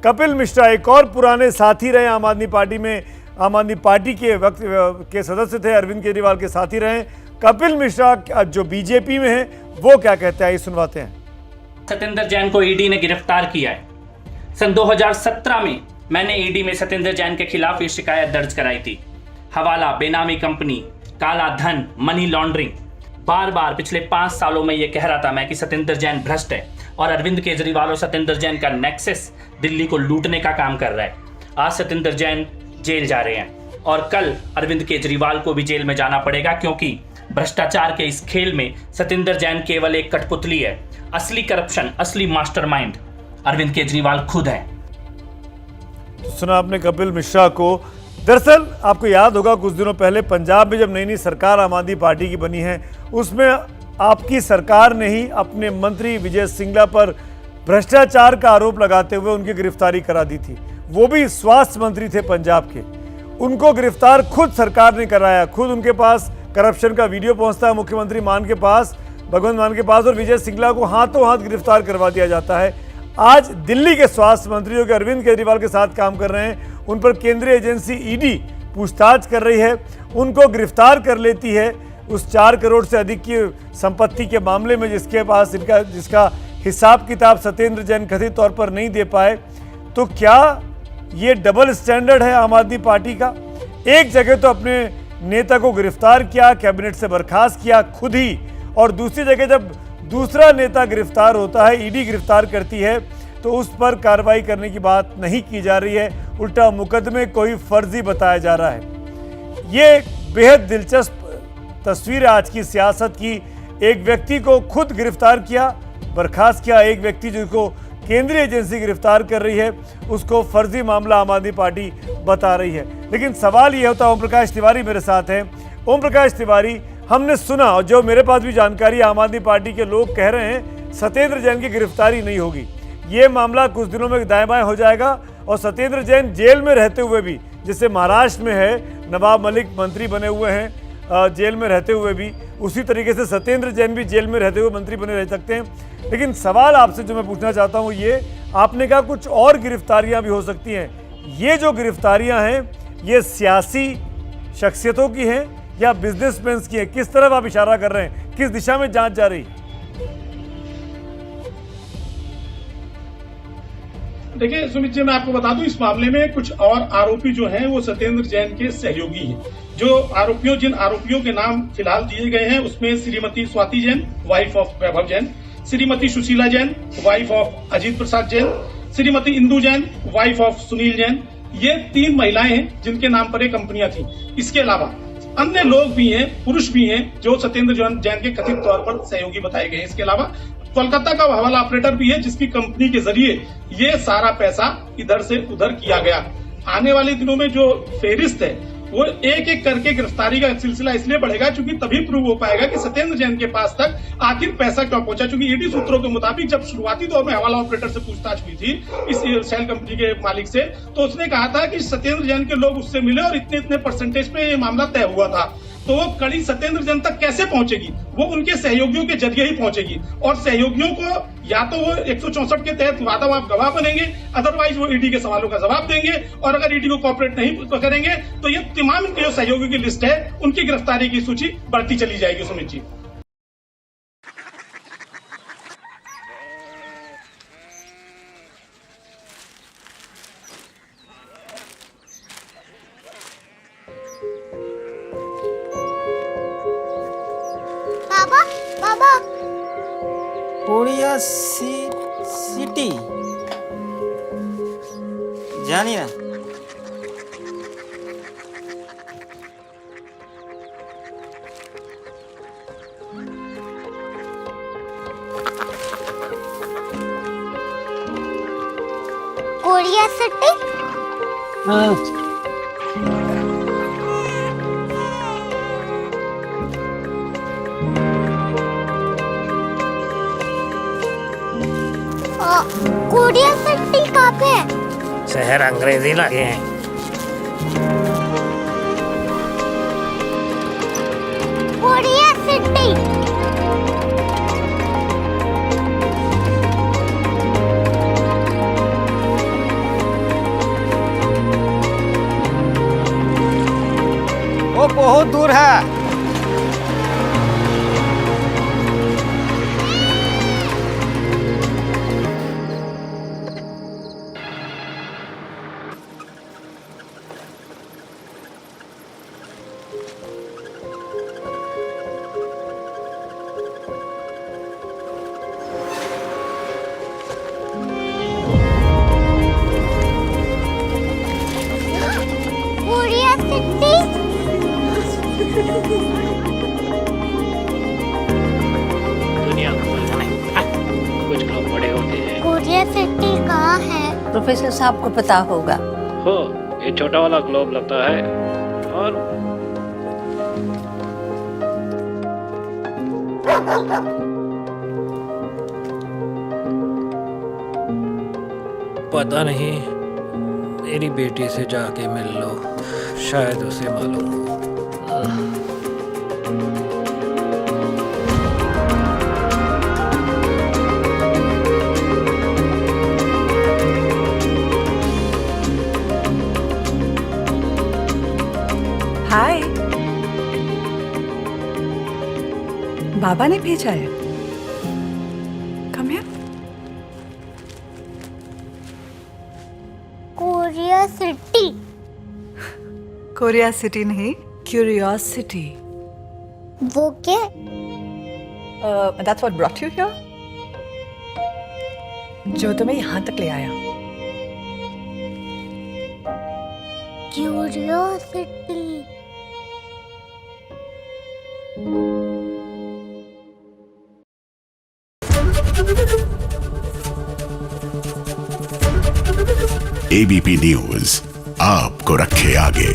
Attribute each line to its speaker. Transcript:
Speaker 1: कपिल मिश्रा एक और पुराने साथी रहे आम आदमी पार्टी में, आम आदमी पार्टी के वक्त के सदस्य थे, अरविंद केजरीवाल के साथी रहे। कपिल मिश्रा जो बीजेपी में है वो क्या कहते हैं, ये सुनवाते हैं।
Speaker 2: सत्येंद्र जैन को ईडी ने गिरफ्तार किया है। सन 2017 में मैंने ईडी में सत्येंद्र जैन के खिलाफ ये शिकायत दर्ज कराई थी। हवाला, बेनामी कंपनी, काला धन, मनी लॉन्ड्रिंग, बार बार पिछले 5 सालों में ये कह रहा था मैं कि सत्येंद्र जैन भ्रष्ट है और अरविंद केजरीवाल और सत्येंद्र जैन का नेक्सस दिल्ली को लूटने का काम कर रहा है। आज सत्येंद्र जैन जेल जा रहे हैं और कल अरविंद केजरीवाल को भी जेल में जाना पड़ेगा, क्योंकि भ्रष्टाचार के इस खेल में सत्येंद्र जैन केवल एक कठपुतली है। असली करप्शन, असली मास्टरमाइंड अरविंद केजरीवाल खुद है।
Speaker 1: सुना आपने कपिल मिश्रा को। दरअसल आपको याद होगा कुछ दिनों पहले पंजाब में जब नई नई सरकार आम आदमी पार्टी की बनी है, उसमें आपकी सरकार ने ही अपने मंत्री विजय सिंगला पर भ्रष्टाचार का आरोप लगाते हुए उनकी गिरफ्तारी करा दी थी। वो भी स्वास्थ्य मंत्री थे पंजाब के, उनको गिरफ्तार खुद सरकार ने कराया। खुद उनके पास करप्शन का वीडियो पहुंचता है मुख्यमंत्री मान के पास, भगवंत मान के पास, और विजय सिंगला को हाथों हाथ गिरफ्तार करवा दिया जाता है। आज दिल्ली के स्वास्थ्य मंत्री जो कि अरविंद केजरीवाल के साथ काम कर रहे हैं, उन पर केंद्रीय एजेंसी ईडी पूछताछ कर रही है, उनको गिरफ्तार कर लेती है उस 4 करोड़ से अधिक की संपत्ति के मामले में जिसका हिसाब किताब सत्येंद्र जैन कथित तौर पर नहीं दे पाए। तो क्या ये डबल स्टैंडर्ड है आम आदमी पार्टी का? एक जगह तो अपने नेता को गिरफ्तार किया, कैबिनेट से बर्खास्त किया खुद ही, और दूसरी जगह जब दूसरा नेता गिरफ्तार होता है, ईडी गिरफ्तार करती है, तो उस पर कार्रवाई करने की बात नहीं की जा रही है, उल्टा मुकदमे कोई फर्जी बताया जा रहा है। ये बेहद दिलचस्प तस्वीर है आज की सियासत की। एक व्यक्ति को खुद गिरफ्तार किया, बर्खास्त किया, एक व्यक्ति जिसको केंद्रीय एजेंसी गिरफ्तार कर रही है उसको फर्जी मामला आम आदमी पार्टी बता रही है। लेकिन सवाल ये होता है, ओम प्रकाश तिवारी मेरे साथ हैं। ओम प्रकाश तिवारी, हमने सुना और जो मेरे पास भी जानकारी आम आदमी पार्टी के लोग कह रहे हैं सत्येंद्र जैन की गिरफ्तारी नहीं होगी, ये मामला कुछ दिनों में दाएं बाएं हो जाएगा और सत्येंद्र जैन जेल में रहते हुए भी, जैसे महाराष्ट्र में है नवाब मलिक मंत्री बने हुए हैं जेल में रहते हुए भी, उसी तरीके से सत्येंद्र जैन भी जेल में रहते हुए मंत्री बने रह सकते हैं। लेकिन सवाल आपसे जो मैं पूछना चाहता हूँ ये, आपने कहा कुछ और गिरफ्तारियां भी हो सकती हैं, ये जो गिरफ्तारियां हैं ये सियासी शख्सियतों की हैं या बिजनेसमैन की हैं? किस तरफ आप इशारा कर रहे हैं, किस दिशा में जांच जा रही है?
Speaker 3: देखिए सुमित जी, मैं आपको बता दूं इस मामले में कुछ और आरोपी जो हैं वो सत्येंद्र जैन के सहयोगी हैं। जिन आरोपियों के नाम फिलहाल दिए गए हैं उसमें Shrimati Swati Jain, wife of Vaibhav Jain, Shrimati Sushila Jain, wife of Ajit Prasad Jain, Shrimati Indu Jain, wife of Sunil Jain, ये 3 महिलाएं हैं जिनके नाम पर ये कंपनियां थी। इसके अलावा अन्य लोग भी हैं, पुरुष भी हैं जो सत्येंद्र जैन के कथित तौर पर सहयोगी बताए गए हैं। इसके अलावा कोलकाता का हवाला ऑपरेटर भी है जिसकी कंपनी के जरिए ये सारा पैसा इधर से उधर किया गया। आने वाले दिनों में जो फेरिस्त है वो एक एक करके गिरफ्तारी का सिलसिला इसलिए बढ़ेगा क्योंकि तभी प्रूव हो पाएगा कि सत्येंद्र जैन के पास तक आखिर पैसा क्यों पहुंचा। क्योंकि ईडी सूत्रों के मुताबिक जब शुरुआती दौर में हवाला ऑपरेटर से पूछताछ हुई थी इस सेल कंपनी के मालिक से, तो उसने कहा था कि सत्येंद्र जैन के लोग उससे मिले और इतने इतने परसेंटेज पे ये मामला तय हुआ था। तो वो कड़ी सत्येंद्र जैन तक कैसे पहुंचेगी? वो उनके सहयोगियों के जरिए ही पहुंचेगी और सहयोगियों को या तो वो 164 के तहत वादा गवाह बनेंगे, अदरवाइज वो ईडी के सवालों का जवाब देंगे, और अगर ईडी को कोऑपरेट नहीं करेंगे तो ये तमाम इनके जो सहयोगियों की लिस्ट है उनकी गिरफ्तारी की सूची बढ़ती चली जाएगी। सुमित जी,
Speaker 4: कोरिया सिटी जानी ना?
Speaker 5: Korea city?
Speaker 4: हाँ।
Speaker 5: कोरिया सिटी कहाँ पे है?
Speaker 6: शहर अंग्रेजी लगे हैं।
Speaker 5: Korea city.
Speaker 4: बहुत दूर है।
Speaker 5: कोरिया सिटी
Speaker 6: दुनिया को बोलना नहीं। कुछ लोग बड़े होते हैं।
Speaker 5: कोरिया सिटी कहाँ है?
Speaker 7: प्रोफेसर साहब को पता होगा।
Speaker 6: हो, ये छोटा वाला ग्लोब लगता है और पता नहीं, मेरी बेटी से जाके मिल लो, शायद उसे मालूम हो।
Speaker 8: हाय, बाबा ने भेजा है। Come here.
Speaker 5: Korea city
Speaker 8: Korea city नहीं, क्यूरियोसिटी।
Speaker 5: वो क्या?
Speaker 8: That's what brought you here. जो तुम्हें यहाँ तक ले आया।
Speaker 5: क्यूरियोसिटी।
Speaker 9: एबीपी न्यूज आपको रखे आगे।